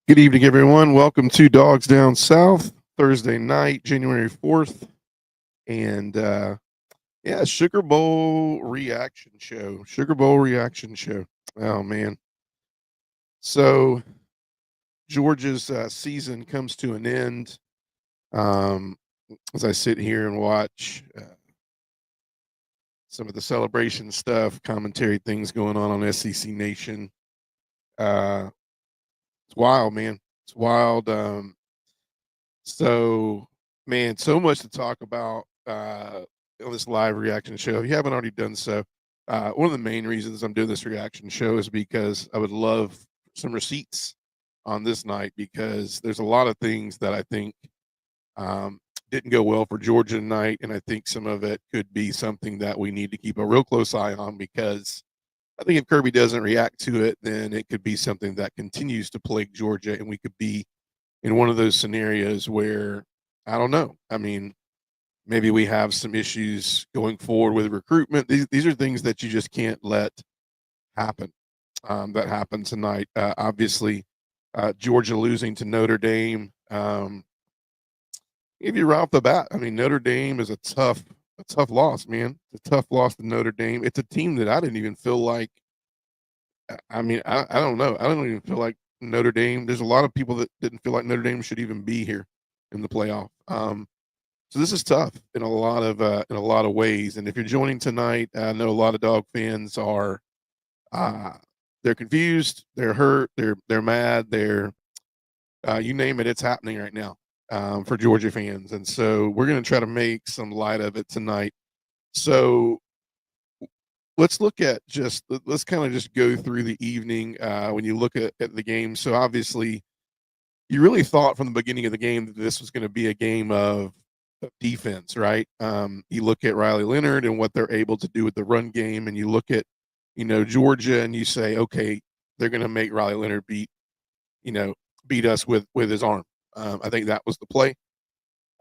Good evening, everyone. Welcome to Dogs Down South, Thursday night, January 4th. And yeah, Sugar Bowl reaction show. Sugar Bowl reaction show. Oh, man. So Georgia's season comes to an end um, as I sit here and watch some of the celebration stuff, commentary things going on SEC Nation. Uh, it's wild, man. It's wild. So, man, so much to talk about on this live reaction show. If you haven't already done so, one of the main reasons I'm doing this reaction show is because I would love some receipts on this night because there's a lot of things that I think um, didn't go well for Georgia tonight, and I think some of it could be something that we need to keep a real close eye on because I think if Kirby doesn't react to it, then it could be something that continues to plague Georgia, and we could be in one of those scenarios where I don't know. I mean, maybe we have some issues going forward with recruitment. These are things that you just can't let happen. That happened tonight. Obviously, Georgia losing to Notre Dame. If you're right off the bat, I mean Notre Dame is a tough loss, man. It's a tough loss to Notre Dame. It's a team that I didn't even feel like. I mean, I don't know. I don't even feel like Notre Dame. There's a lot of people that didn't feel like Notre Dame should even be here in the playoff. So this is tough in a lot of ways. And if you're joining tonight, I know a lot of dog fans are uh, they're confused, they're hurt, they're mad, they're you name it, it's happening right now for Georgia fans. And so we're going to try to make some light of it tonight. So let's kind of just go through the evening when you look at the game. So obviously, you really thought from the beginning of the game that this was going to be a game of defense, right? You look at Riley Leonard and what they're able to do with the run game, and you look at Georgia, and you say, okay, they're going to make Riley Leonard you know beat us with his arm. I think that was the play.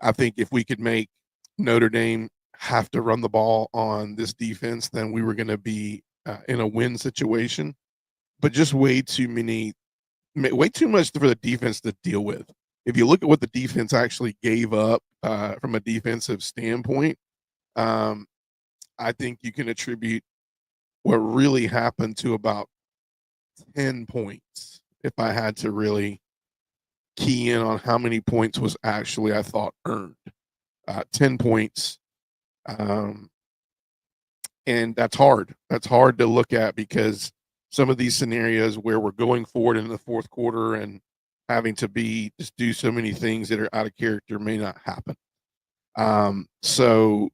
I think if we could make Notre Dame have to run the ball on this defense, then we were going to be in a win situation. But just way too much for the defense to deal with. If you look at what the defense actually gave up from a defensive standpoint, um, I think you can attribute what really happened to about 10 points. If I had to really key in on how many points was actually, I thought, earned, 10 points. Um, and that's hard. That's hard to look at because some of these scenarios where we're going forward in the fourth quarter and having to just do so many things that are out of character may not happen. So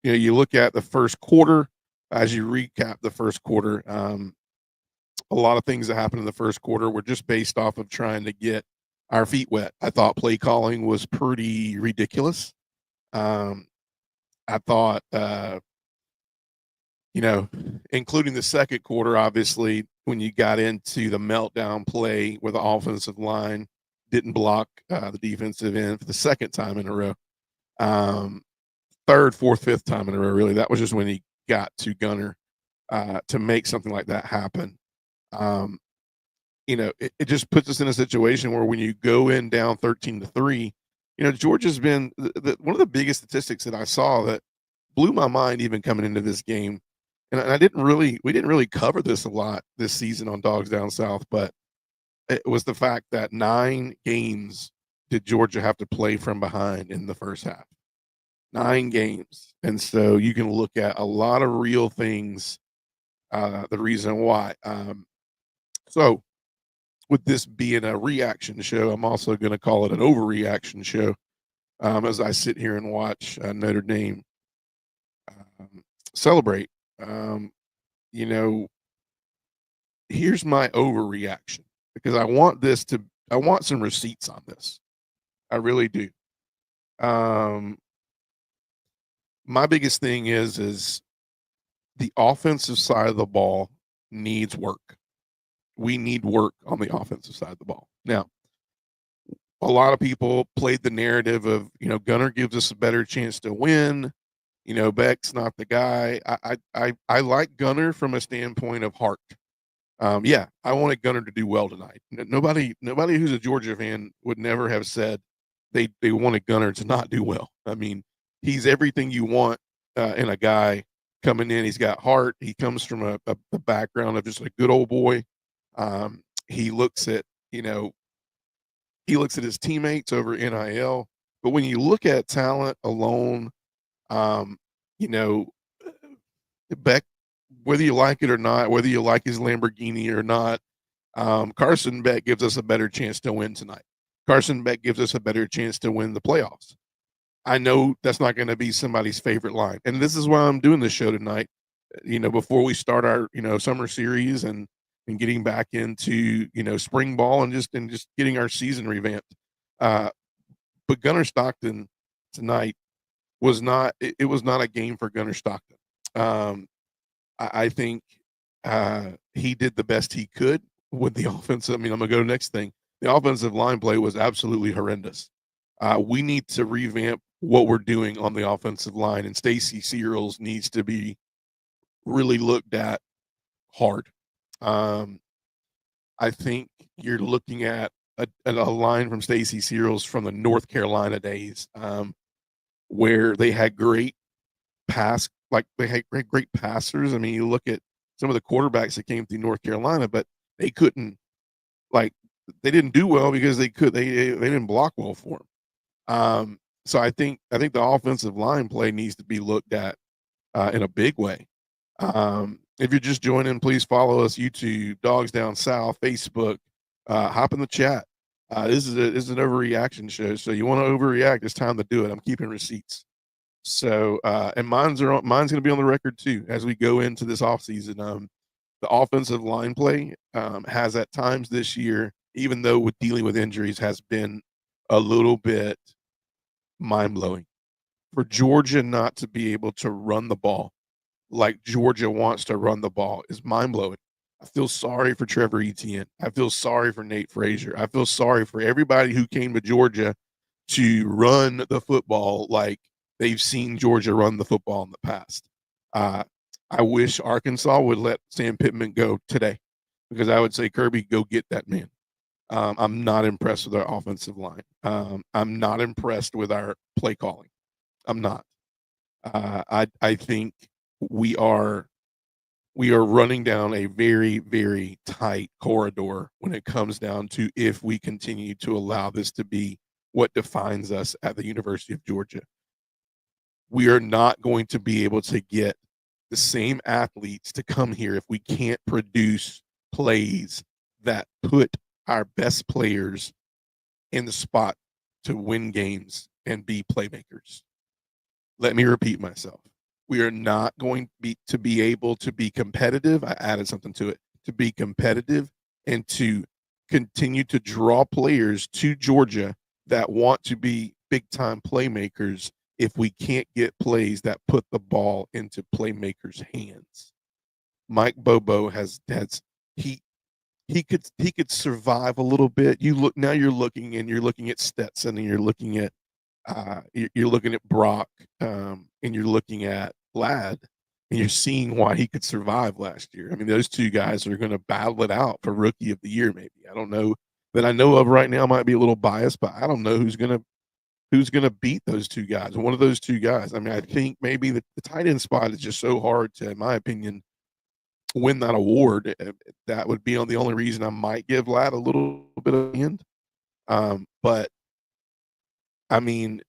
you look at the first quarter as you recap the first quarter. A lot of things that happened in the first quarter were just based off of trying to get our feet wet. I thought play calling was pretty ridiculous. Um, I thought including the second quarter, obviously, when you got into the meltdown play where the offensive line didn't block the defensive end for the second time in a row. Third, fourth, fifth time in a row, really. That was just when he got to Gunner to make something like that happen. Um, it just puts us in a situation where when you go in down 13-3, Georgia's been one of the biggest statistics that I saw that blew my mind even coming into this game. And we didn't really cover this a lot this season on Dogs Down South, but it was the fact that 9 games did Georgia have to play from behind in the first half. 9 games. And so you can look at a lot of real things, the reason why. So with this being a reaction show, I'm also going to call it an overreaction show as I sit here and watch Notre Dame celebrate. Um, you know, here's my overreaction because I want some receipts on this. I really do. Um, my biggest thing is the offensive side of the ball needs work. We need work on the offensive side of the ball. Now, a lot of people played the narrative of, Gunner gives us a better chance to win. Beck's not the guy. I like Gunner from a standpoint of heart. Yeah, I wanted Gunner to do well tonight. Nobody who's a Georgia fan would never have said they wanted Gunner to not do well. I mean, he's everything you want in a guy coming in. He's got heart. He comes from a background of just a good old boy. He looks at he looks at his teammates over NIL, but when you look at talent alone, um, you know, Beck, whether you like it or not, whether you like his Lamborghini or not, Carson Beck gives us a better chance to win tonight. Carson Beck gives us a better chance to win the playoffs. I know that's not going to be somebody's favorite line, and this is why I'm doing this show tonight. Before we start our summer series and getting back into spring ball and just getting our season revamped. Uh, but Gunner Stockton tonight was not. It was not a game for Gunner Stockton. I think he did the best he could with the offense. I mean, I'm gonna go to the next thing. The offensive line play was absolutely horrendous. We need to revamp what we're doing on the offensive line, and Stacy Searles needs to be really looked at hard. Um, I think you're looking at a line from Stacy Searles from the North Carolina days, where they had great they had great passers. I mean, you look at some of the quarterbacks that came through North Carolina, but they couldn't like they didn't do well because they didn't block well for them. So I think the offensive line play needs to be looked at in a big way. If you're just joining, please follow us YouTube, Dogs Down South, Facebook. Hop in the chat. This is an overreaction show, so you want to overreact, it's time to do it. I'm keeping receipts. So and mine's going to be on the record too as we go into this offseason. The offensive line play has at times this year, even though with dealing with injuries, has been a little bit mind blowing for Georgia not to be able to run the ball like Georgia wants to run the ball is mind blowing. I feel sorry for Trevor Etienne. I feel sorry for Nate Frazier. I feel sorry for everybody who came to Georgia to run the football like they've seen Georgia run the football in the past. Uh, I wish Arkansas would let Sam Pittman go today because I would say, Kirby, go get that man. I'm not impressed with our offensive line. I'm not impressed with our play calling. I'm not. I think we are running down a very, very tight corridor when it comes down to if we continue to allow this to be what defines us at the University of Georgia. We are not going to be able to get the same athletes to come here if we can't produce plays that put our best players in the spot to win games and be playmakers. Let me repeat myself. We are not going to be able to be competitive. I added something to it to be competitive and to continue to draw players to Georgia that want to be big time playmakers if we can't get plays that put the ball into playmakers' hands. Mike Bobo he could survive a little bit. You're looking at Stetson and you're looking at Brock, and you're looking at Ladd, and you're seeing why he could survive last year. I mean, those two guys are going to battle it out for Rookie of the Year. Maybe I don't know that I know of right now. Might be a little biased, but I don't know who's gonna beat those two guys. One of those two guys. I mean, I think maybe the tight end spot is just so hard to, in my opinion, win that award. That would be the only reason I might give Ladd a little bit of hand. But I mean,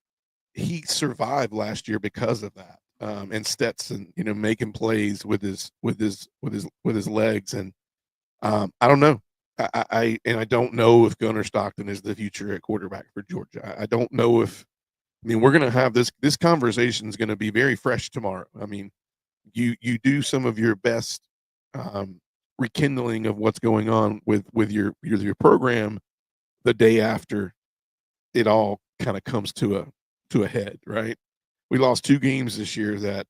he survived last year because of that. And Stetson, making plays with his legs, and I don't know. I don't know if Gunner Stockton is the future at quarterback for Georgia. I don't know if. I mean, we're going to have this conversation is going to be very fresh tomorrow. I mean, you do some of your best rekindling of what's going on with your program the day after it all kind of comes to a head, right? We lost 2 games this year that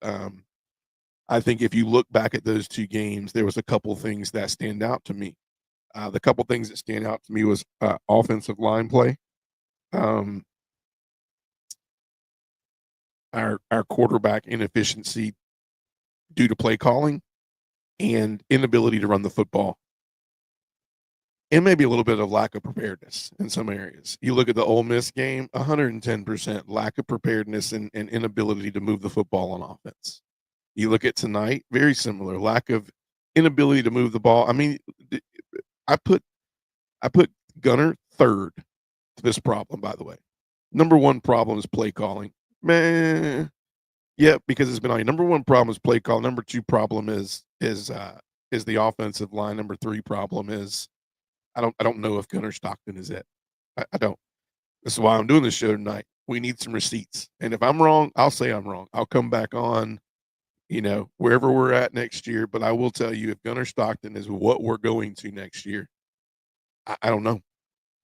I think if you look back at those 2 games, there was a couple things that stand out to me. The couple things that stand out to me was offensive line play, um, our quarterback inefficiency due to play calling, and inability to run the football. and maybe a little bit of lack of preparedness in some areas. You look at the Ole Miss game, 110% lack of preparedness and inability to move the football on offense. You look at tonight, very similar, lack of inability to move the ball. I mean, I put Gunner third to this problem, by the way. Number one problem is play calling. Man, yeah, because it's been on. Number one problem is play call. Number two problem is the offensive line. Number three problem is I don't know if Gunner Stockton is it. I don't. This is why I'm doing this show tonight. We need some receipts, and if I'm wrong, I'll say I'm wrong. I'll come back on, wherever we're at next year. But I will tell you, if Gunner Stockton is what we're going to next year, I don't know.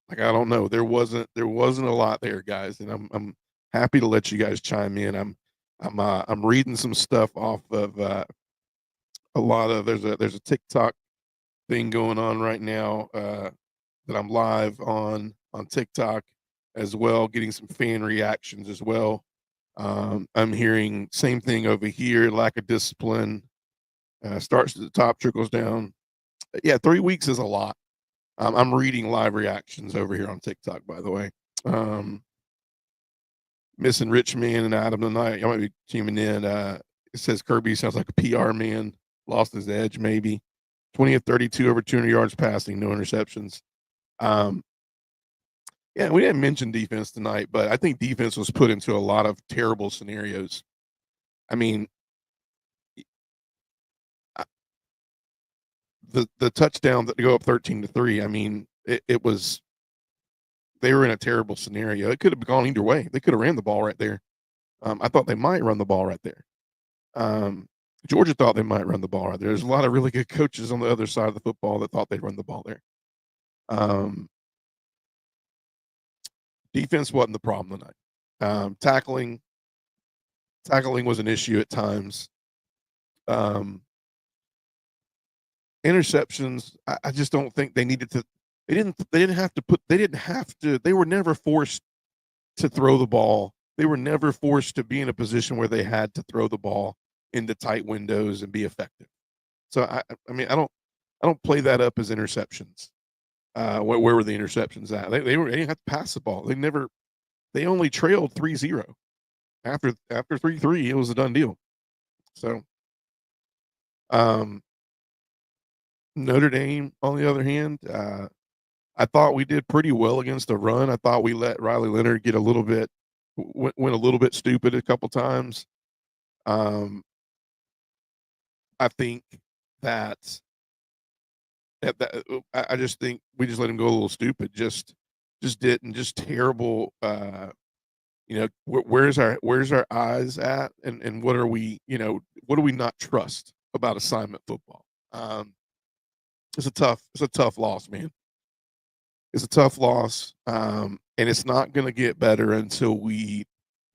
Like I don't know. There wasn't a lot there, guys, and I'm happy to let you guys chime in. I'm reading some stuff off of a lot of there's a TikTok thing going on right now that I'm live on TikTok as well, getting some fan reactions as well. I'm hearing same thing over here, lack of discipline, starts at the top, trickles down. Yeah, 3 weeks is a lot. I'm reading live reactions over here on TikTok, by the way. Missing Rich Man and Adam tonight. Y'all might be tuning in. It says Kirby sounds like a PR man, lost his edge maybe. 20 of 32 over 200 yards passing, no interceptions. Yeah, we didn't mention defense tonight, but I think defense was put into a lot of terrible scenarios. I mean, the touchdown that go up 13-3. I mean, it was they were in a terrible scenario. It could have gone either way. They could have ran the ball right there. I thought they might run the ball right there. Georgia thought they might run the ball right there. There's a lot of really good coaches on the other side of the football that thought they'd run the ball there. Defense wasn't the problem tonight. Tackling was an issue at times. Interceptions, I just don't think they needed to. They didn't have to. They were never forced to throw the ball. They were never forced to be in a position where they had to throw the ball into tight windows and be effective. So I mean, I don't play that up as interceptions. Where were the interceptions at? They didn't have to pass the ball. They only trailed 3-0. After 3-3, it was a done deal. So, Notre Dame, on the other hand, I thought we did pretty well against the run. I thought we let Riley Leonard get a little bit went a little bit stupid a couple times. I think that I just think we just let him go a little stupid. Just terrible. Where's our eyes at, and what are we? What do we not trust about assignment football? It's a tough loss, man. It's a tough loss, and it's not going to get better until we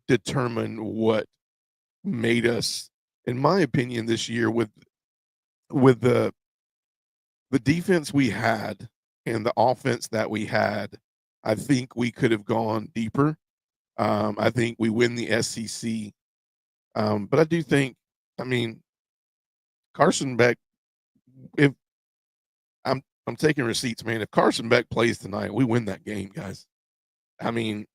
determine what made us, in my opinion, this year with the defense we had and the offense that we had. I think we could have gone deeper. I think we win the SEC, but I do think, I mean, Carson Beck. If I'm taking receipts, man. If Carson Beck plays tonight, we win that game, guys. I mean,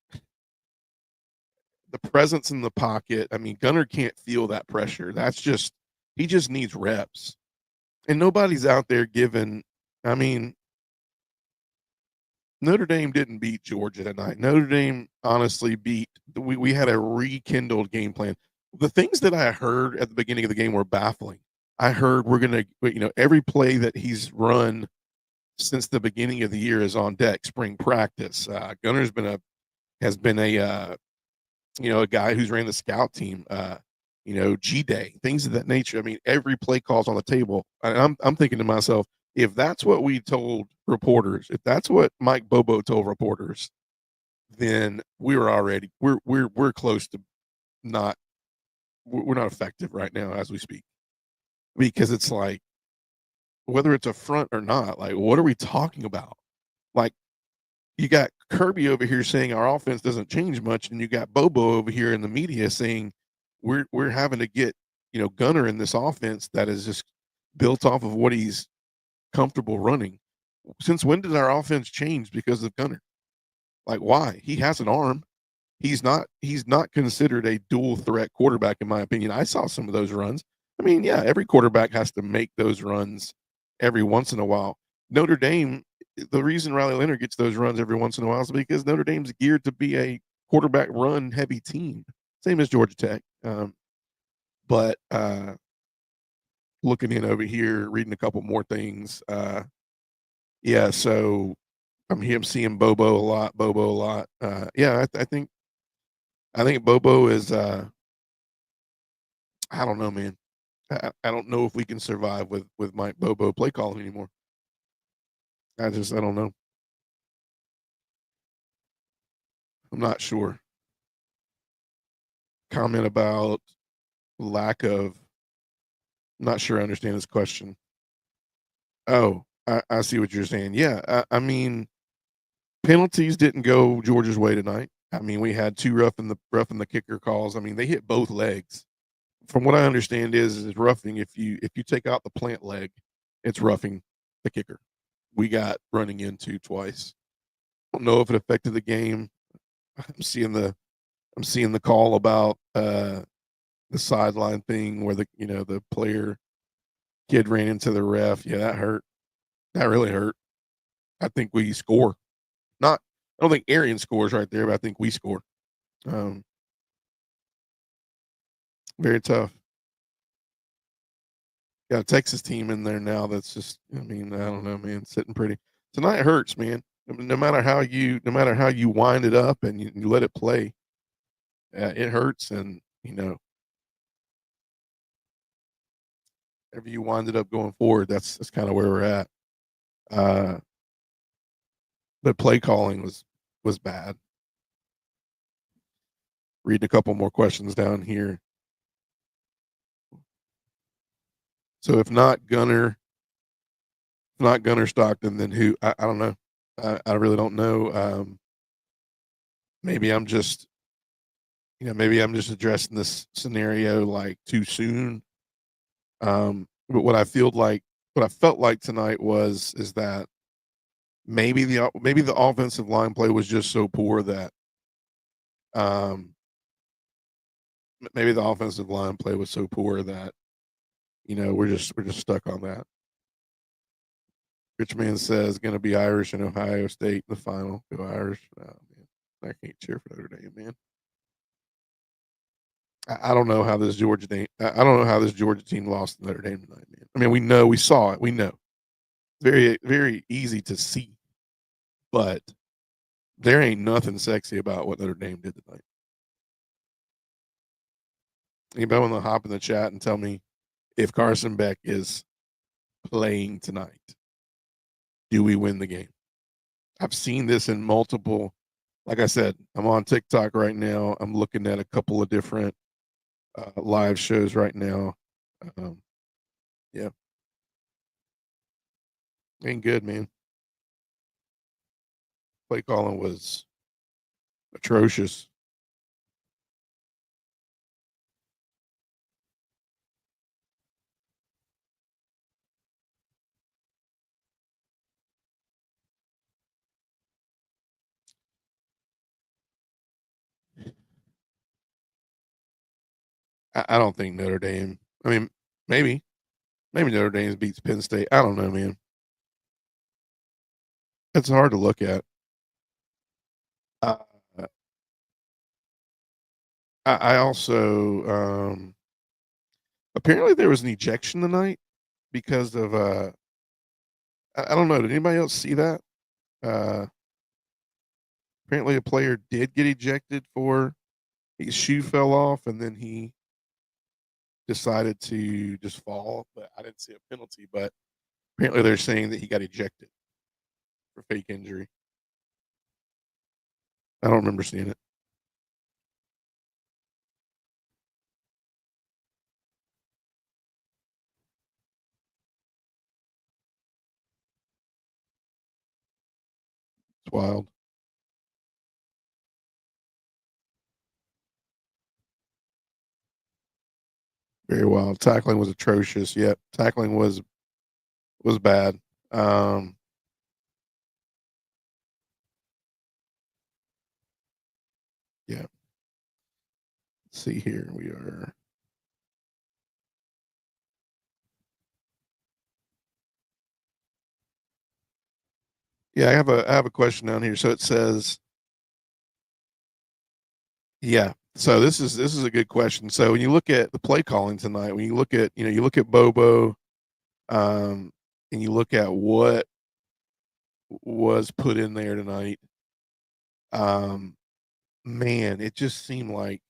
the presence in the pocket. I mean, Gunner can't feel that pressure. He just needs reps. And nobody's out there giving. I mean, Notre Dame didn't beat Georgia tonight. Notre Dame honestly we had a rekindled game plan. The things that I heard at the beginning of the game were baffling. I heard we're going to, every play that he's run since the beginning of the year is on deck, spring practice. Gunner's has been a guy who's ran the scout team, G-Day, things of that nature. I mean, every play call's on the table. I'm thinking to myself, if that's what we told reporters, if that's what Mike Bobo told reporters, then we're close to we're not effective right now as we speak. Because it's like, whether it's a front or not, like, what are we talking about? Like, you got Kirby over here saying our offense doesn't change much, and you got Bobo over here in the media saying we're having to get Gunner in this offense that is just built off of what he's comfortable running. Since when did our offense change because of Gunner? Like, why? He has an arm. He's not considered a dual threat quarterback, in my opinion. I saw some of those runs. I mean, yeah, every quarterback has to make those runs every once in a while. Notre Dame, the reason Riley Leonard gets those runs every once in a while is because Notre Dame's geared to be a quarterback run heavy team, same as Georgia Tech. But looking in over here, reading a couple more things. Yeah, so I'm seeing Bobo a lot. Bobo a lot. Yeah, I think Bobo is. I don't know, man. I don't know if we can survive with Mike Bobo play calling anymore. I don't know. I'm not sure. Comment about lack of. I'm not sure I understand this question. Oh, I see what you're saying. Yeah, I mean penalties didn't go Georgia's way tonight. I mean we had two rough in the kicker calls. I mean they hit both legs. From what I understand is roughing if you take out the plant leg, it's roughing the kicker. We got running into twice. I don't know if it affected the game. I'm seeing the I'm seeing the call about the sideline thing where the player kid ran into the ref. Yeah, that hurt. That really hurt. I think we score. Not I don't think Arian scores right there, but I think we score. Um, very tough. Got a Texas team in there now that's just I mean, I don't know, man, sitting pretty. Tonight hurts, man. No matter how you wind it up and you let it play, it hurts and whenever you wind it up going forward, that's kind of where we're at. Uh, but play calling was bad. Reading a couple more questions down here. So if not Gunner Stockton, then who? I don't know. I really don't know. Maybe I'm just maybe I'm just addressing this scenario like too soon. But what I felt like tonight is that maybe the offensive line play was just so poor that um maybe the offensive line play was so poor that we're just stuck on that. Rich man says going to be Irish and Ohio State in the final. Go Irish! Oh, man, I can't cheer for Notre Dame, man. I don't know how this Georgia team. I don't know how this Georgia team lost to Notre Dame tonight, man. I mean, we saw it. We know very very easy to see, but there ain't nothing sexy about what Notre Dame did tonight. Anybody want to hop in the chat and tell me if Carson Beck is playing tonight? Do we win the game? I've seen this in multiple. Like I said, I'm on TikTok right now. I'm looking at a couple of different live shows right now. Um, yeah, ain't good, man. Play calling was atrocious. I don't think Notre Dame. I mean, maybe Notre Dame beats Penn State. I don't know, man. It's hard to look at. Uh, I also apparently there was an ejection tonight because of I don't know. Did anybody else see that? Uh, apparently a player did get ejected for his shoe fell off and then he decided to just fall. But I didn't see a penalty. But apparently they're saying that he got ejected for fake injury. I don't remember seeing it. It's wild. Very wild. Tackling was atrocious. Yep, tackling was bad. Um, Let's see here. We are. Yeah, I have a question down here. So it says, yeah. So this is a good question. So when you look at the play calling tonight, when you look at you look at Bobo, um, and you look at what was put in there tonight, um, man, it just seemed like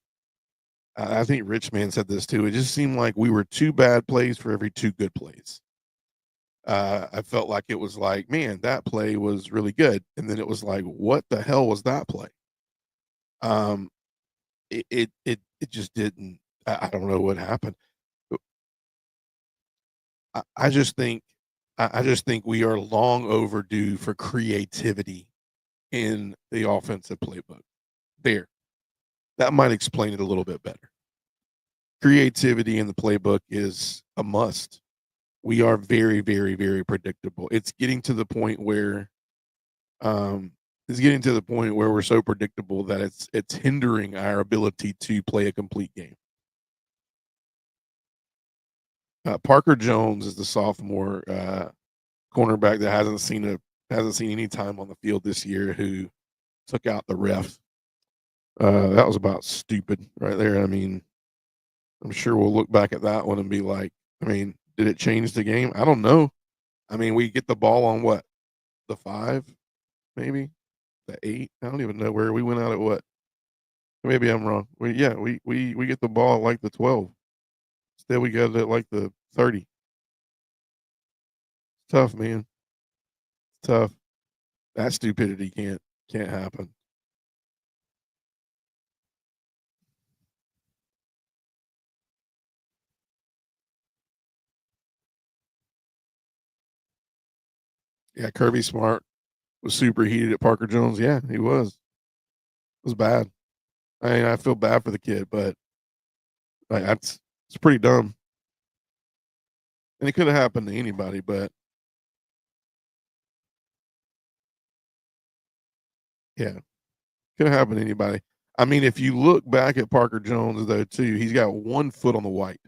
I think Rich Man said this too. It just seemed like we were two bad plays for every two good plays. I felt like it was like, man, that play was really good, and then it was like, what the hell was that play? Um, it just didn't. I don't know what happened. I just think I just think we are long overdue for creativity in the offensive playbook. There, that might explain it a little bit better. Creativity in the playbook is a must. We are very, very, very predictable. Um, it's getting to the point where we're so predictable that it's hindering our ability to play a complete game. Parker Jones is the sophomore cornerback that hasn't seen any time on the field this year, who took out the ref. That was about stupid right there. I mean, I'm sure we'll look back at that one and be like, I mean, did it change the game? I don't know. I mean, we get the ball on what, the 5, maybe the 8. I don't even know where we went out at what. Maybe I'm wrong. We get the ball at like the 12. Instead, we got it at like the 30. Tough, man. Tough. That stupidity can't happen. Yeah, Kirby Smart was super heated at Parker Jones. Yeah, he was. It was bad. I mean, I feel bad for the kid, but like that's it's pretty dumb. And it could have happened to anybody, but yeah, could have happened to anybody. I mean, if you look back at Parker Jones though too, he's got 1 foot on the white.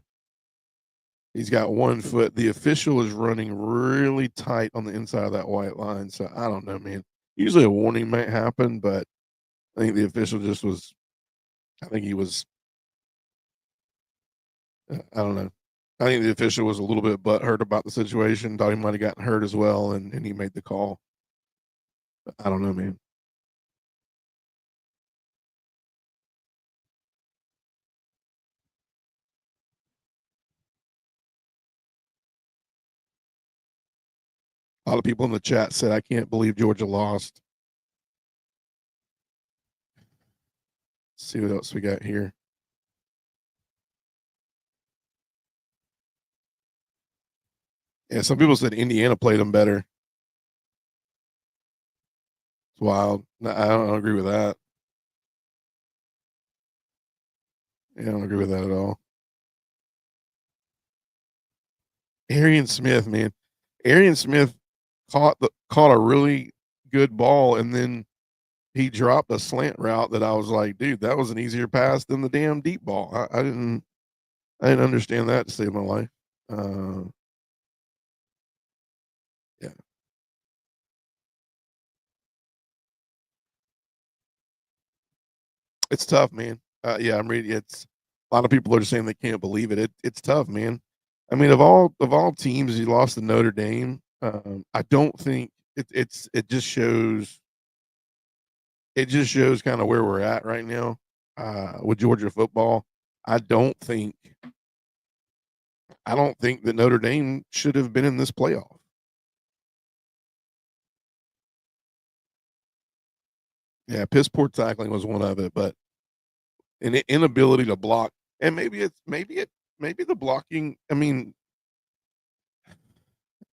He's got 1 foot. The official is running really tight on the inside of that white line. So I don't know, man. Usually a warning might happen, but I think the official just was. I think he was. I don't know. I think the official was a little bit butthurt about the situation. Thought he might have gotten hurt as well, and he made the call. But I don't know, man. A lot of people in the chat said, "I can't believe Georgia lost." Let's see what else we got here. Yeah, some people said Indiana played them better. It's wild. No, I don't agree with that. Yeah, I don't agree with that at all. Arian Smith, man. Arian Smith caught a really good ball, and then he dropped a slant route that I was like, dude, that was an easier pass than the damn deep ball. I didn't understand that to save my life. Uh, yeah, it's tough, man. Yeah, I'm reading. It's a lot of people are just saying they can't believe it. It's tough, man. I mean, of all teams, he lost to Notre Dame. I don't think it just shows kind of where we're at right now with Georgia football. I don't think I don't think that Notre Dame should have been in this playoff. Yeah, piss poor tackling was one of it, but an inability to block, and maybe the blocking. I mean,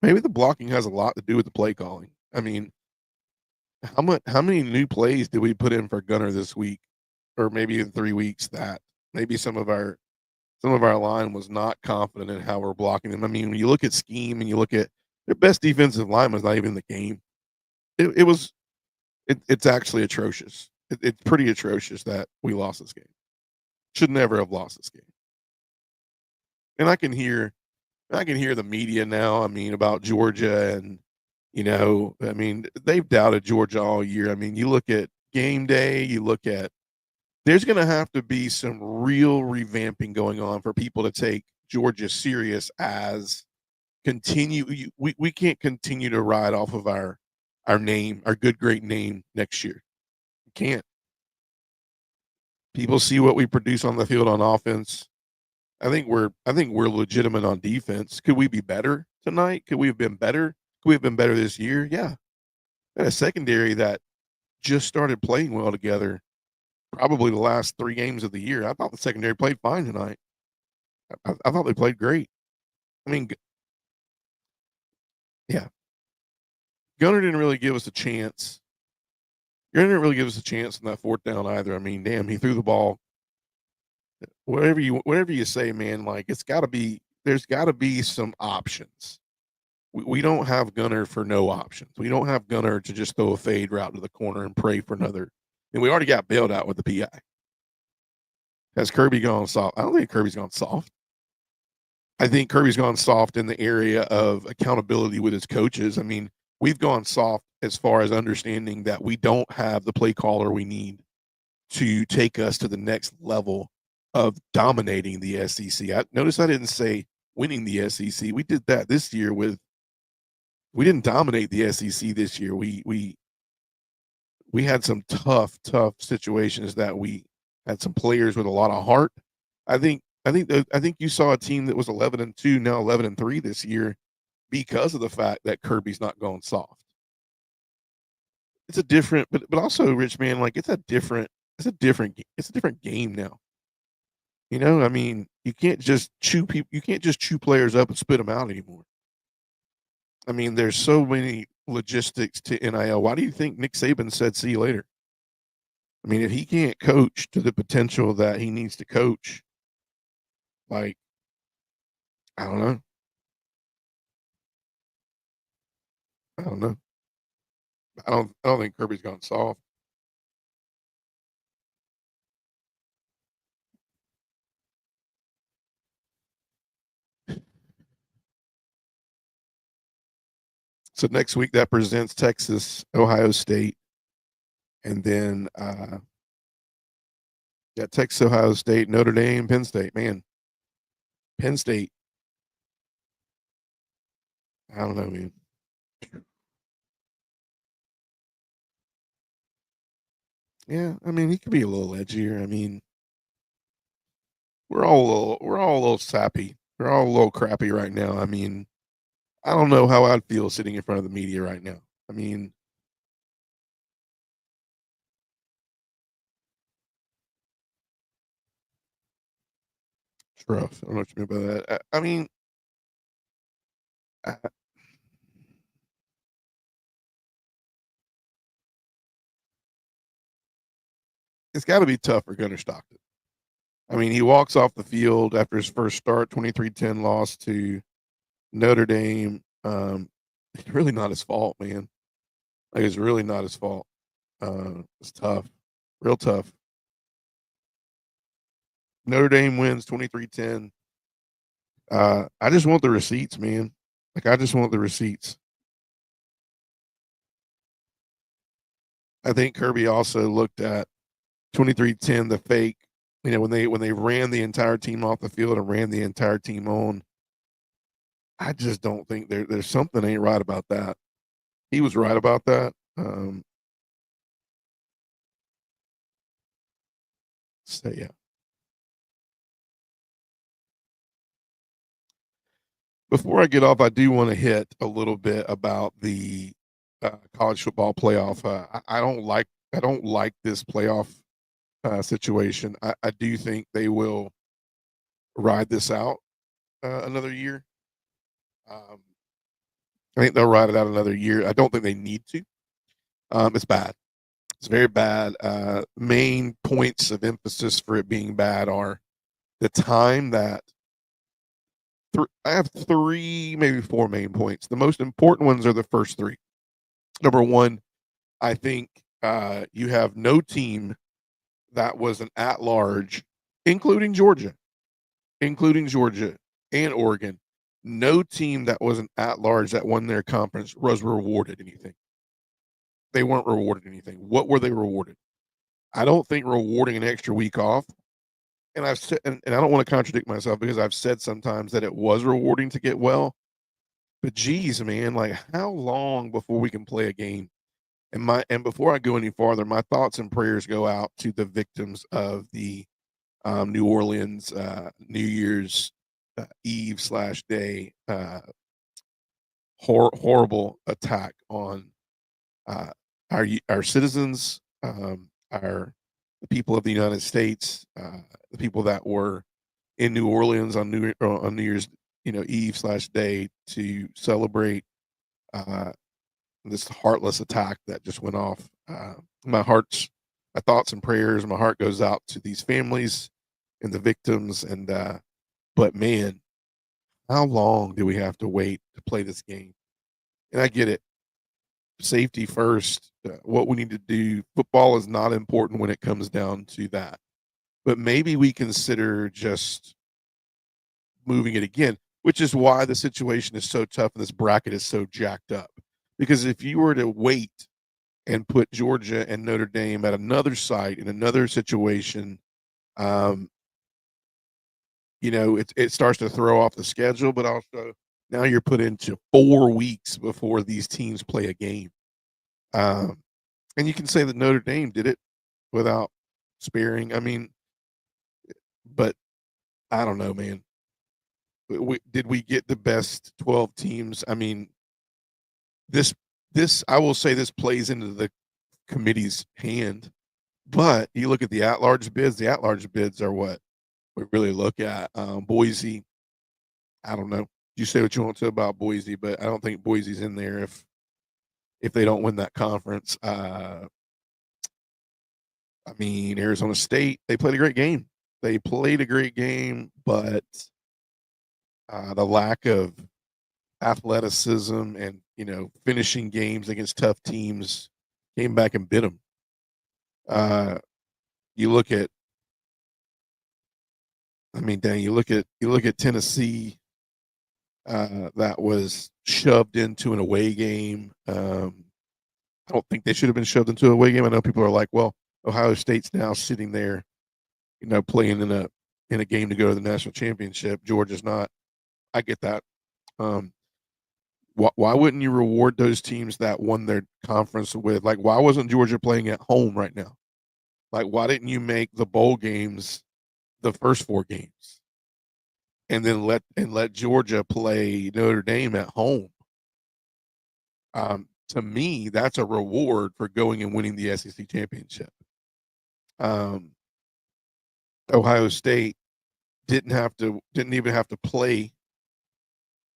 maybe the blocking has a lot to do with the play calling. I mean, how many new plays did we put in for Gunner this week, or maybe in 3 weeks? That maybe some of our line was not confident in how we're blocking them. I mean, when you look at scheme and you look at their best defensive line was not even in the game. It was it's actually atrocious. It's pretty atrocious that we lost this game. should never have lost this game. And I can hear the media now. I mean, about Georgia and I mean, they've doubted Georgia all year. I mean, you look at game day, you look at there's going to have to be some real revamping going on for people to take Georgia serious as we can't continue to ride off of our name, our good great name next year. We can't. People see what we produce on the field on offense. I think we're legitimate on defense. Could we be better tonight? Could we have been better? Could we have been better this year? Yeah. And a secondary that just started playing well together probably the last 3 games of the year. I thought the secondary played fine tonight. I thought they played great. I mean, yeah. Gunner didn't really give us a chance. Gunner didn't really give us a chance in that 4th down either. I mean, damn, he threw the ball. Whatever you say, man, like there's gotta be some options. We don't have Gunner for no options. We don't have Gunner to just throw a fade route to the corner and pray for another. And we already got bailed out with the PI. Has Kirby gone soft? I don't think Kirby's gone soft. I think Kirby's gone soft in the area of accountability with his coaches. I mean, we've gone soft as far as understanding that we don't have the play caller we need to take us to the next level of dominating the SEC. Notice I didn't say winning the SEC. We did that this year we didn't dominate the SEC this year. We had some tough situations that we had some players with a lot of heart. I think you saw a team that was 11-2, now 11-3 this year because of the fact that Kirby's not going soft. It's a different, but also, Rich, man, like it's a different game now. I mean, you can't just chew players up and spit them out anymore. I mean, there's so many logistics to NIL. Why do you think Nick Saban said, "See you later"? I mean, if he can't coach to the potential that he needs to coach, like, I don't know. I don't know. I don't think Kirby's gone soft. So next week that presents Texas, Ohio State, and then Texas, Ohio State, Notre Dame, Penn State. Man, Penn State. I don't know, man. Yeah, I mean, he could be a little edgier. I mean, we're all a little sappy. We're all a little crappy right now. I mean, I don't know how I'd feel sitting in front of the media right now. I mean, it's rough. I don't know what you mean by that. I mean, I, it's got to be tough for Gunner Stockton. I mean, he walks off the field after his first start, 23-10 loss to Notre Dame. It's really not his fault, man. Like, it's really not his fault. It's tough, real tough. Notre Dame wins 23-10. I just want the receipts, man. Like, I just want the receipts. I think Kirby also looked at 23-10, the fake. When they ran the entire team off the field and ran the entire team on. I just don't think there's something ain't right about that. He was right about that. So yeah. Before I get off, I do want to hit a little bit about the college football playoff. I don't like this playoff situation. I do think they will ride this out another year. I think they'll ride it out another year. I don't think they need to. It's bad. It's very bad. Main points of emphasis for it being bad are the time that I have 3, maybe 4 main points. The most important ones are the first 3. Number 1, I think you have no team that was an at-large including Georgia, including Georgia and Oregon. No team that was an at-large that won their conference was rewarded anything. They weren't rewarded anything. What were they rewarded? I don't think rewarding an extra week off. And I've said, and I don't want to contradict myself because I've said sometimes that it was rewarding to get well. But geez, man, like how long before we can play a game? And before I go any farther, my thoughts and prayers go out to the victims of the New Orleans New Year's Eve slash day horrible attack on uh, our citizens, our the people of the United States, the people that were in New Orleans on New Year's Eve slash day to celebrate this heartless attack that just went off. My thoughts and prayers, my heart goes out to these families and the victims. And but man, how long do we have to wait to play this game? And I get it, safety first. What we need to do, football is not important when it comes down to that. But maybe we consider just moving it again, which is why the situation is so tough and this bracket is so jacked up. Because if you were to wait and put Georgia and Notre Dame at another site in another situation, it starts to throw off the schedule, but also now you're put into 4 weeks before these teams play a game. And you can say that Notre Dame did it without sparing. I mean, but I don't know, man. Did we get the best 12 teams? I mean, this I will say this plays into the committee's hand, but you look at the at-large bids. The at-large bids are what we really look at. Boise, I don't know. You say what you want to about Boise, but I don't think Boise's in there if they don't win that conference. I mean, Arizona State, they played a great game. But the lack of athleticism and finishing games against tough teams came back and bit them. You look at, I mean, dang, you look at Tennessee. That was shoved into an away game. I don't think they should have been shoved into an away game. I know people are like, well, Ohio State's now sitting there, playing in a game to go to the national championship. Georgia's not. I get that. Why wouldn't you reward those teams that won their conference with? Like, why wasn't Georgia playing at home right now? Like, why didn't you make the bowl games the first 4 games, and then let Georgia play Notre Dame at home? To me, that's a reward for going and winning the SEC championship. Ohio State didn't even have to play.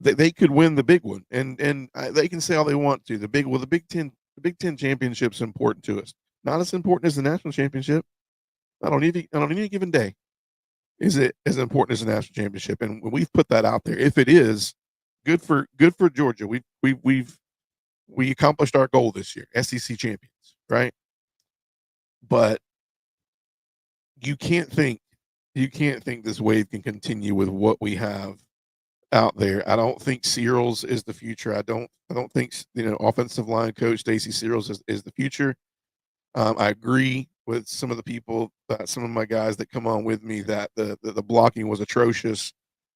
They could win the big one, and they can say all they want to. The Big Ten championship's important to us. Not as important as the national championship. Not on any given day is it as important as the national championship. And when we've put that out there, if it is, good for Georgia. We accomplished our goal this year, SEC champions, right? But you can't think this wave can continue with what we have out there. I don't think Searles is the future. I don't think offensive line coach Stacy Searles is the future. I agree with some of the people, some of my guys that come on with me, that the blocking was atrocious.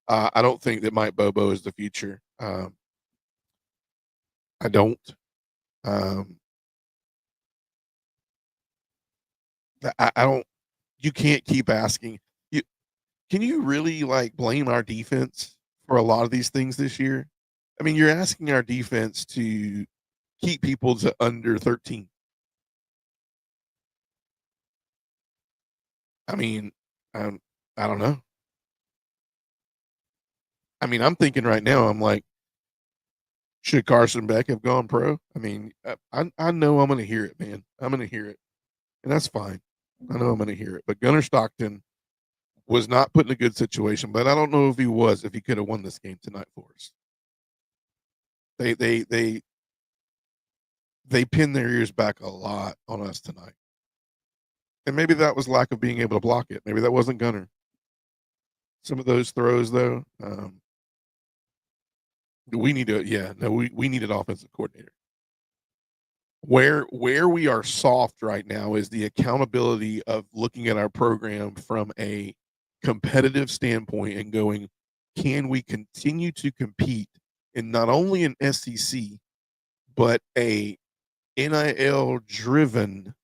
I don't think that Mike Bobo is the future. I don't. I don't. You can't keep asking. Can you really blame our defense for a lot of these things this year? I mean, you're asking our defense to keep people to under 13. I mean, I don't know. I mean, I'm thinking right now, I'm like, should Carson Beck have gone pro? I mean, I know I'm going to hear it, man. I'm going to hear it, and that's fine. I know I'm going to hear it. But Gunnar Stockton was not put in a good situation, but I don't know if he could have won this game tonight for us. They pinned their ears back a lot on us tonight. And maybe that was lack of being able to block it. Maybe that wasn't Gunnar. some of those throws though. We need to, we need an offensive coordinator. Where we are soft right now is the accountability of looking at our program from a competitive standpoint and going, can we continue to compete in not only an SEC but a NIL driven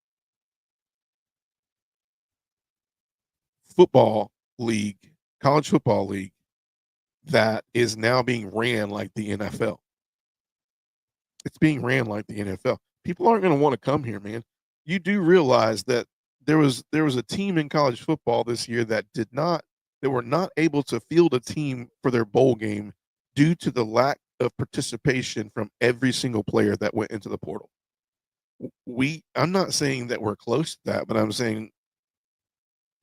football league, college football league that is now being ran like the NFL. It's being ran like the NFL. People aren't going to want to come here, man. You do realize that there was a team in college football this year that were not able to field a team for their bowl game due to the lack of participation from every single player that went into the portal. I'm not saying that we're close to that, but I'm saying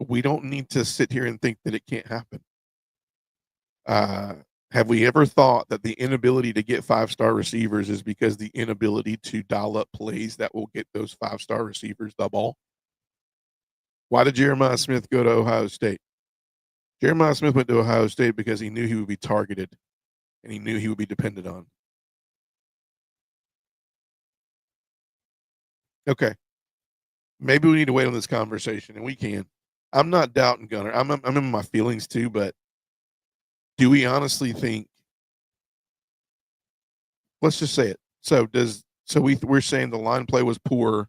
we don't need to sit here and think that it can't happen. Have we ever thought that the inability to get 5-star receivers is because the inability to dial up plays that will get those 5-star receivers the ball? Why did Jeremiah Smith go to Ohio State? Jeremiah Smith went to Ohio State because he knew he would be targeted and he knew he would be depended on. Okay. Maybe we need to wait on this conversation, and we can. I'm not doubting Gunner. I'm in my feelings too, but do we honestly think? Let's just say it. So we're saying the line play was poor.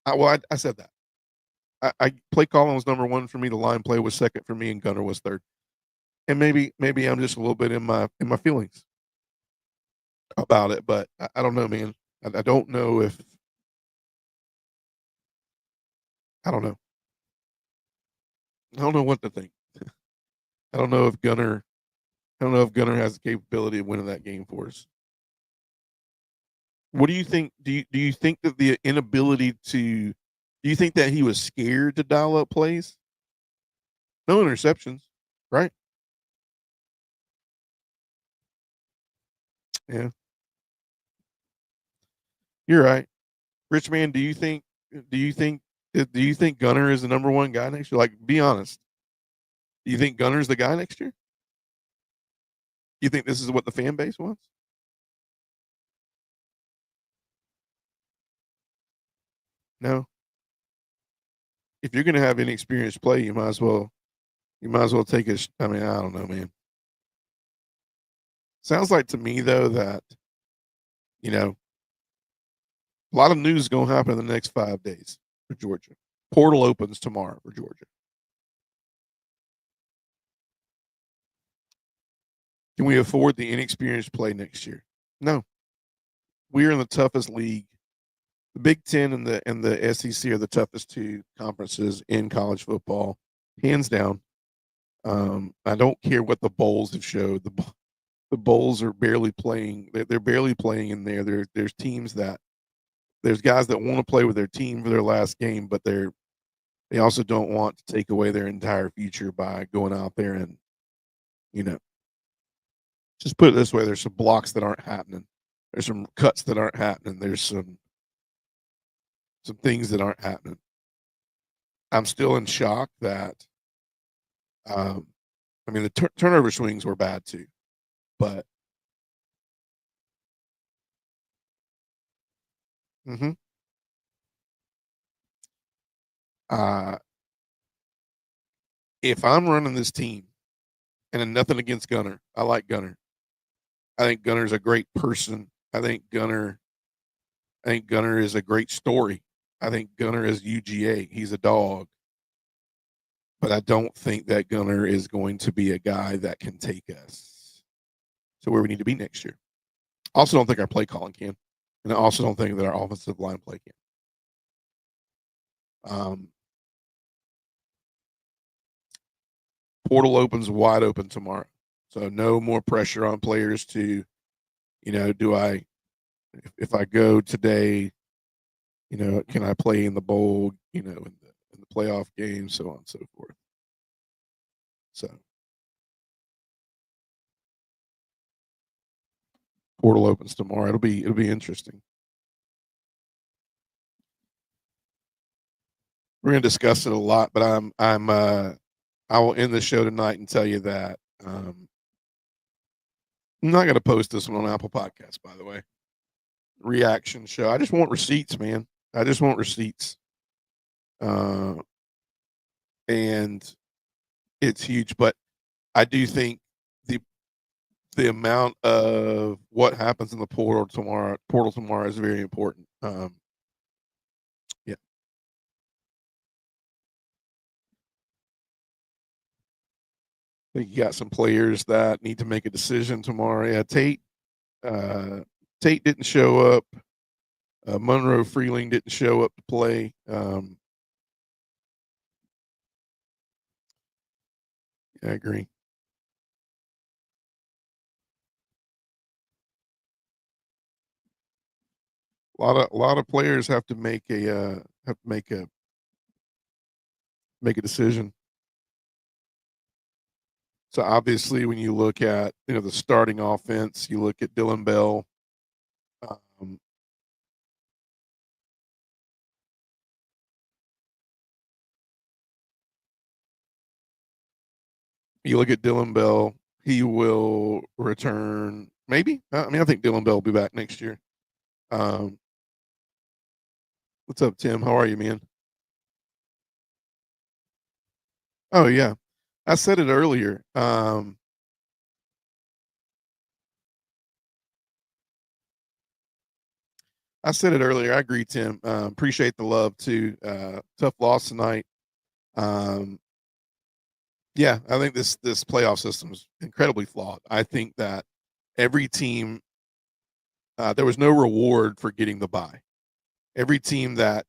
I said that. I play calling was number one for me. The line play was second for me, and Gunner was third. And maybe I'm just a little bit in my feelings about it, but I don't know, man. I don't know if I don't know. I don't know what to think. I don't know if Gunner has the capability of winning that game for us. What do you think? Do you think that the inability to? Do you think that he was scared to dial up plays? No interceptions, right? Yeah, you're right. Rich man, do you think do you think Gunner is the number one guy next year? Like, be honest. Do you think Gunner's the guy next year? You think this is what the fan base wants? No. If you're going to have inexperienced play, you might as well take a. I mean, I don't know, man. Sounds like to me though that you know a lot of news is going to happen in the next 5 days for Georgia. Portal opens tomorrow for Georgia. Can we afford the inexperienced play next year? No. We're in the toughest league. The Big Ten and the SEC are the toughest two conferences in college football, hands down. I don't care what the bowls have showed. The bowls are barely playing. They're barely playing in there. There's teams that there's guys that want to play with their team for their last game, but they also don't want to take away their entire future by going out there and you know just put it this way: there's some blocks that aren't happening. There's some cuts that aren't happening. There's some things that aren't happening. I'm still in shock that um, I mean the turnover swings were bad too, but mm-hmm, uh, if I'm running this team, and nothing against Gunner, I like Gunner. I think Gunner's a great person. I think Gunner is a great story. I think Gunner is UGA. He's a dog. But I don't think that Gunner is going to be a guy that can take us to where we need to be next year. I also don't think our play calling can. And I also don't think that our offensive line play can. Portal opens wide open tomorrow. So no more pressure on players to, if I go today, can I play in the bowl, in the playoff game, so on and so forth. So portal opens tomorrow. It'll be interesting. We're gonna discuss it a lot, but I will end the show tonight and tell you that I'm not going to post this one on Apple Podcasts, by the way. Reaction show. I just want receipts, man. I just want receipts. And it's huge, but I do think the amount of what happens in the portal tomorrow is very important. Yeah. I think you got some players that need to make a decision tomorrow. Yeah, Tate didn't show up. Monroe Freeling didn't show up to play. I agree. A lot of players have to make a decision. So obviously, when you look at the starting offense, you look at Dylan Bell. Um, you look at Dylan Bell. He will return. Maybe. I mean, I think Dylan Bell will be back next year. Um, what's up, Tim? How are you, man? Oh yeah, I said it earlier. I said it earlier. I agree, Tim. Appreciate the love too. Tough loss tonight. Um, yeah, I think this playoff system is incredibly flawed. I think that every team there was no reward for getting the bye. Every team that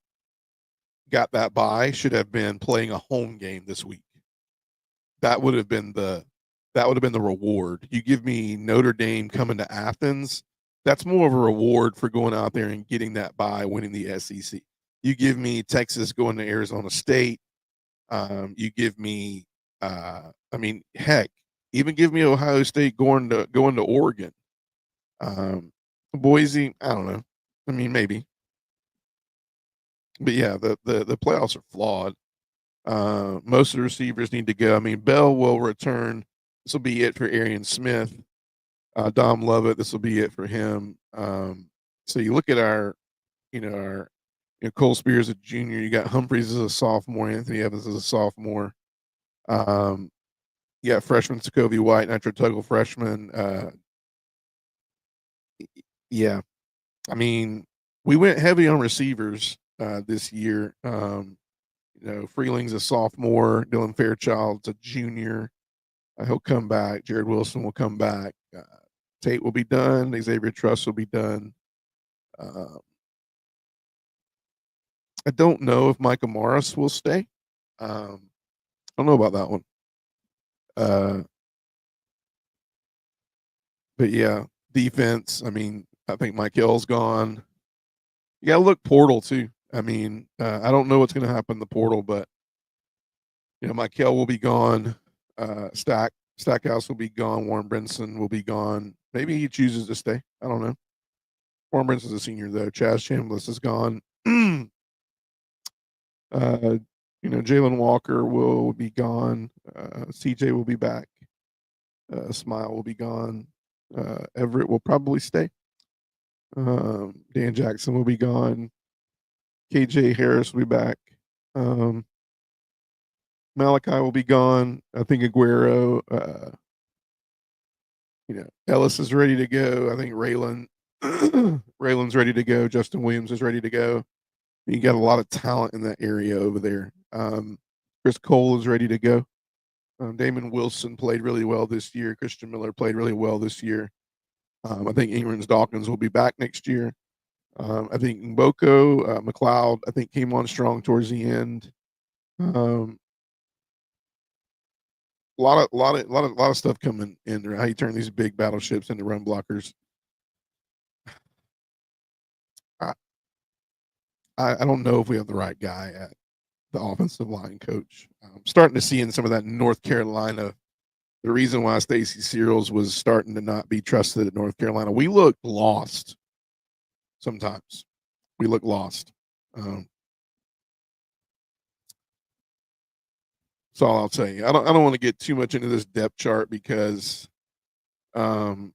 got that bye should have been playing a home game this week. That would have been the reward. You give me Notre Dame coming to Athens, that's more of a reward for going out there and getting that bye, winning the SEC. You give me Texas going to Arizona State. You give me, I mean, heck, even give me Ohio State going to Oregon. Boise, I don't know. I mean, maybe, but yeah, the playoffs are flawed. Most of the receivers need to go. I mean, Bell will return. This will be it for Arian Smith. Dom Lovett, this will be it for him. So you look at our Cole Spears a junior. You got Humphreys as a sophomore. Anthony Evans as a sophomore. You got freshman Sokovia White, Nitro Tuggle freshman. Yeah, I mean, we went heavy on receivers this year. Freeling's a sophomore. Dylan Fairchild's a junior. He'll come back. Jared Wilson will come back. Tate will be done. Xavier Truss will be done. I don't know if Micah Morris will stay. I don't know about that one. Uh, but yeah, defense. I mean, I think Mike Hill's gone. You got to look portal too. I mean, I don't know what's going to happen in the portal, but Mike Hill will be gone. Stackhouse will be gone. Warren Brinson will be gone. Maybe he chooses to stay. I don't know. Warren Brinson's a senior though. Chaz Chambliss is gone. Jalen Walker will be gone. CJ will be back. Smile will be gone. Everett will probably stay. Dan Jackson will be gone. KJ Harris will be back. Malachi will be gone. I think Aguero. Ellis is ready to go. I think Raylan's ready to go. Justin Williams is ready to go. You got a lot of talent in that area over there. Chris Cole is ready to go. Damon Wilson played really well this year. Christian Miller played really well this year. I think Ingrams Dawkins will be back next year. I think Mboko, McLeod, I think came on strong towards the end. A lot of stuff coming in there. How you turn these big battleships into run blockers. I, I don't know if we have the right guy at the offensive line coach. I'm starting to see in some of that North Carolina the reason why Stacy Searles was starting to not be trusted at North Carolina. We looked lost sometimes. We look lost. That's all I'll say. I don't want to get too much into this depth chart because, um,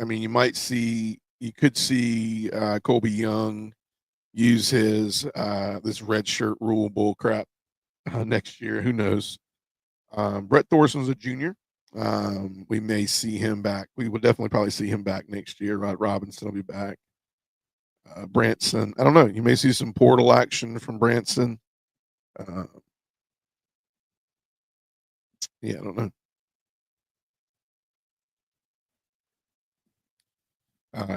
I mean, you could see Colby Young use his this red shirt rule bull crap next year. Who knows? Brett Thorson's a junior. We may see him back. We will definitely probably see him back next year. Rod Robinson will be back. Branson, I don't know. You may see some portal action from Branson. Uh, yeah, I don't know.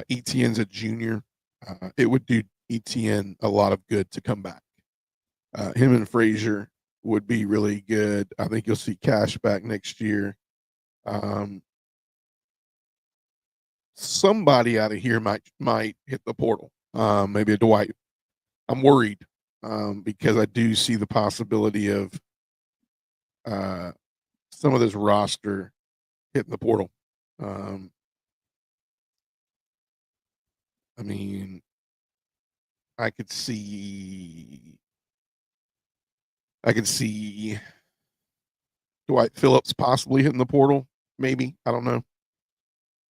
Etienne's a junior. It would do Etienne a lot of good to come back. Him and Frazier would be really good. I think you'll see Cash back next year. Somebody out of here might hit the portal. Maybe a Dwight. I'm worried because I do see the possibility of some of this roster hitting the portal. I mean, I could see Dwight Phillips possibly hitting the portal. Maybe, I don't know.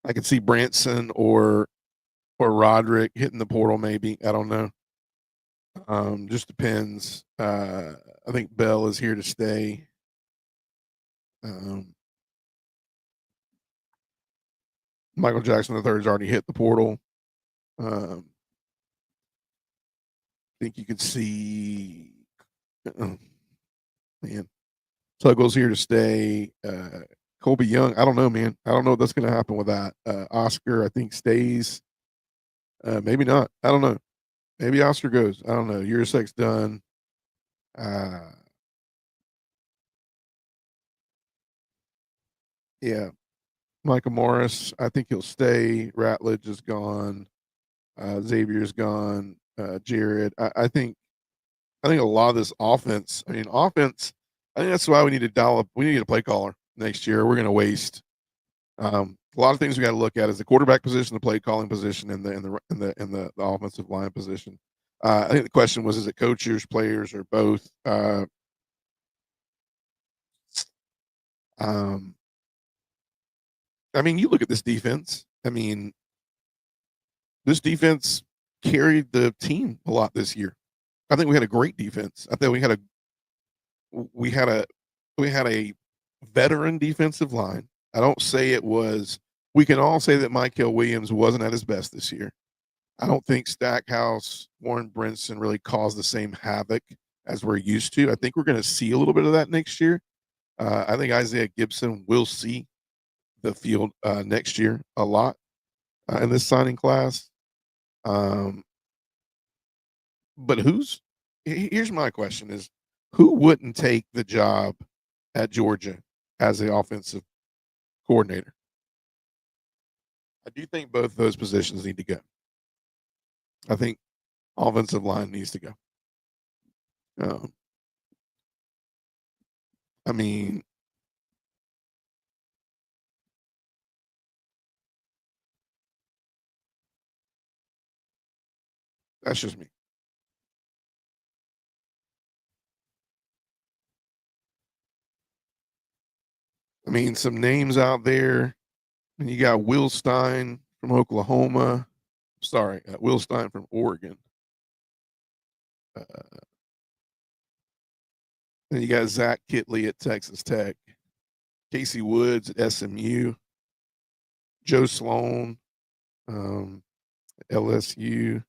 I could see Branson or Roderick hitting the portal. Maybe, I don't know. Just depends. I think Bell is here to stay. Michael Jackson III has already hit the portal. I think you could see, man, Tuggle's here to stay. Colby Young, I don't know, man. I don't know what's going to happen with that. Oscar, I think, stays. Maybe not. I don't know. Maybe Oscar goes. I don't know. Urasek's done. Yeah. Michael Morris, I think he'll stay. Ratledge is gone. Xavier's gone. Jared, I think a lot of this offense. I mean, offense. I think that's why we need to dial up. We need to get a play caller next year. We're going to waste a lot of things. We got to look at is the quarterback position, the play calling position, and the offensive line position. I think the question was: is it coaches, players, or both? I mean, you look at this defense. I mean, this defense carried the team a lot this year. I think we had a great defense. I think we had a veteran defensive line. I don't say it was. We can all say that Mykel Williams wasn't at his best this year. I don't think Stackhouse, Warren Brinson really caused the same havoc as we're used to. I think we're going to see a little bit of that next year. I think Isaiah Gibson will see the field next year a lot in this signing class. But here's my question is who wouldn't take the job at Georgia as the offensive coordinator? I do think both those positions need to go. I think offensive line needs to go. I mean, that's just me. I mean, some names out there. And you got Will Stein from Oklahoma. Sorry, Will Stein from Oregon. And you got Zach Kitley at Texas Tech. Casey Woods at SMU. Joe Sloan, LSU.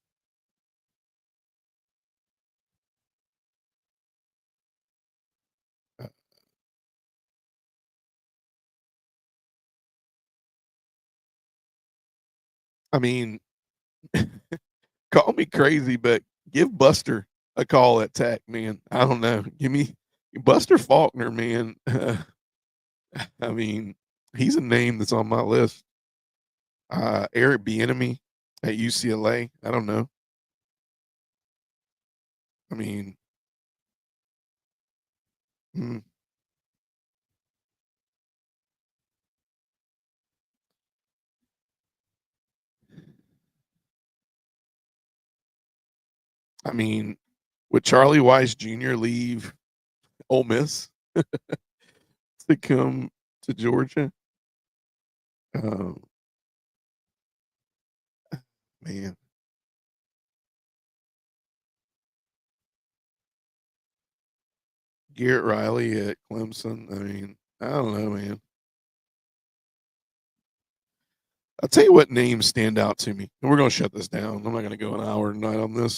I mean, call me crazy, but give Buster a call at Tech, man. I don't know. Give me Buster Faulkner, man. I mean, he's a name that's on my list. Eric Bieniemy at UCLA. I don't know. I mean, hmm. I mean, would Charlie Weiss Jr. leave Ole Miss? to come to Georgia. Um, man, Garrett Riley at Clemson. I mean, I don't know, man. I'll tell you what names stand out to me, and we're going to shut this down. I'm not going to go an hour tonight on this.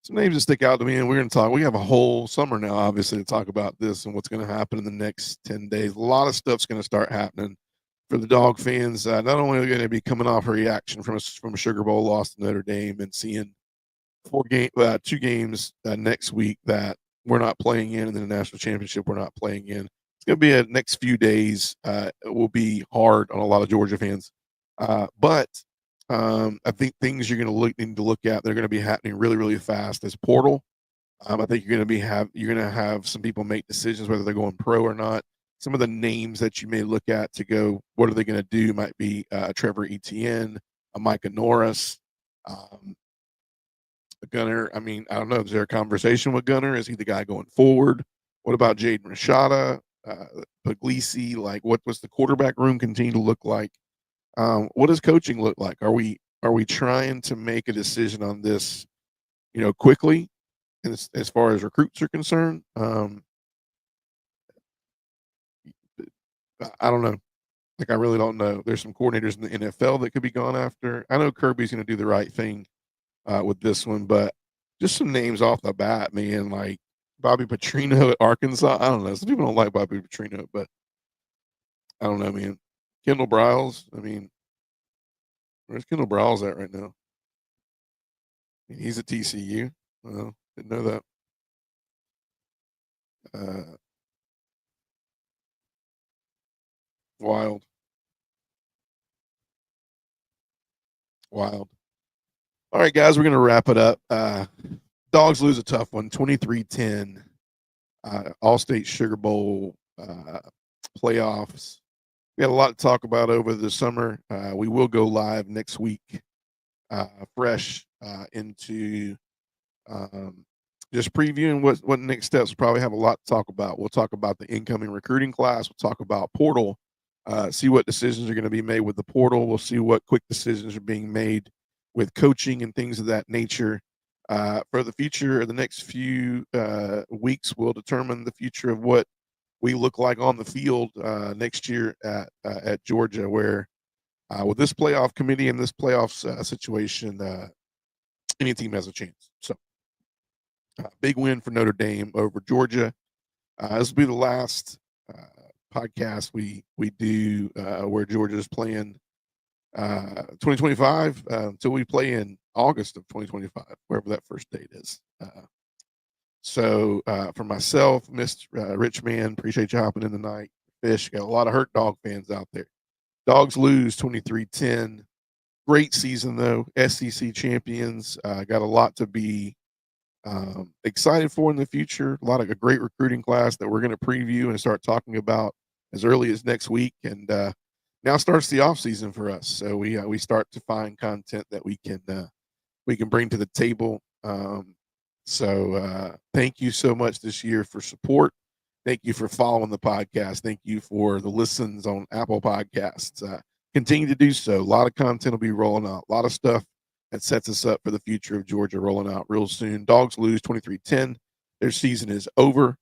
Some names that stick out to me, and we're going to talk. We have a whole summer now, obviously, to talk about this and what's going to happen in the next 10 days. A lot of stuff's going to start happening for the Dog fans. Not only are they going to be coming off a reaction from a Sugar Bowl loss to Notre Dame and seeing two games next week that we're not playing in, and then the national championship we're not playing in. It's going to be a next few days. It will be hard on a lot of Georgia fans, but I think things you're going to need to look at. They're going to be happening really, really fast. As portal, I think you're going to have some people make decisions whether they're going pro or not. Some of the names that you may look at to go, what are they going to do? Might be Trevor Etienne, a Micah Norris. Gunner, I mean, I don't know. Is there a conversation with Gunner? Is he the guy going forward? What about Jaden Rashada, Puglisi? Like, what was the quarterback room continue to look like? What does coaching look like? Are we trying to make a decision on this, quickly, as far as recruits are concerned? I don't know. Like, I really don't know. There's some coordinators in the NFL that could be gone after. I know Kirby's going to do the right thing with this one, but just some names off the bat, man, like Bobby Petrino at Arkansas. I don't know. Some people don't like Bobby Petrino, but I don't know, man. Kendall Briles. I mean, where's Kendall Briles at right now? I mean, he's at TCU. Well, didn't know that. Uh, wild, wild. All right, guys, we're gonna wrap it up. Dogs lose a tough one, 23-10. All-State Sugar Bowl playoffs. We had a lot to talk about over the summer. We will go live next week, fresh into just previewing what next steps. We'll probably have a lot to talk about. We'll talk about the incoming recruiting class. We'll talk about portal. See what decisions are going to be made with the portal. We'll see what quick decisions are being made with coaching and things of that nature. For the future, the next few weeks will determine the future of what we look like on the field next year at Georgia, where with this playoff committee and this playoffs situation, any team has a chance. So, big win for Notre Dame over Georgia. This will be the last podcast we do where Georgia's playing 2025 until we play in August of 2025, wherever that first date is. So for myself, Mr. Richman, appreciate you hopping in tonight. Fish, got a lot of hurt Dog fans out there. Dogs lose 23-10. Great season, though. SEC champions. Got a lot to be excited for in the future. A lot of a great recruiting class that we're going to preview and start talking about as early as next week. And now starts the off season for us. So we start to find content that we can bring to the table. So thank you so much this year for support. Thank you for following the podcast. Thank you for the listens on Apple Podcasts. Continue to do so. A lot of content will be rolling out. A lot of stuff that sets us up for the future of Georgia rolling out real soon. Dogs lose 23-10. Their season is over,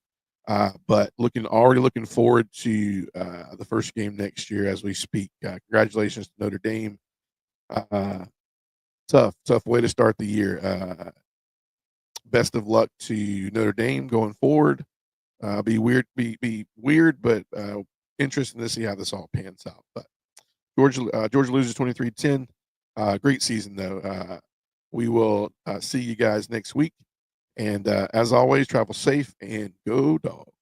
but already looking forward to the first game next year as we speak. Congratulations to Notre Dame. Tough way to start the year. Best of luck to Notre Dame going forward. Be weird, but interesting to see how this all pans out. But Georgia loses 23-10. Great season though. We will see you guys next week, and as always, travel safe and go Dogs.